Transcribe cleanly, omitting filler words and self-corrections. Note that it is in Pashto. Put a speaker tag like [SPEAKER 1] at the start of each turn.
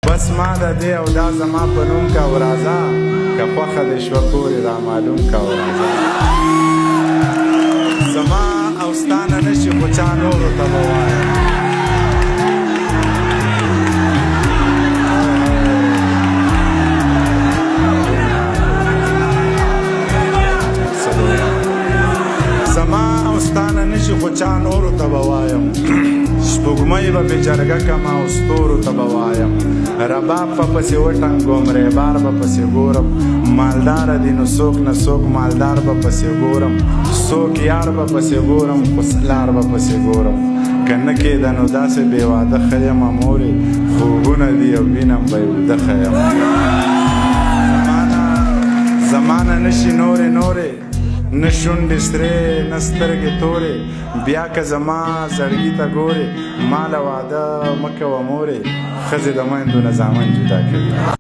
[SPEAKER 1] بس ما د دې او دا زما په نوم کا ورازه که خوښه دې شوه کورې را معلوم کا ورازه زما او ستا نه نشي خو چا نورو ته به وایم زما او ستا نه نشي خو چا نورو ته به وایم سپوږمۍ به بې جرګه کمه او ستورو ته به وایم رباب به پسې وټنګوم ریبار به پسې ګورم مالداره دي نو څوک نه څوک مالدار به پسې ګورم څوک یار به پسې ګورم خو سلار به پسې ګورم که نه کېده نو داسې بې واده ښه یمه مورې خوبونه دي او وینم به یې اوده ښه یم زما نه نشي نورې نه شونډې سرې نه سترګې تورې بیا که زما زړګي ته ګورې ما له واده مه کوه مورې ښځې د میندو نه زامن جدا کوي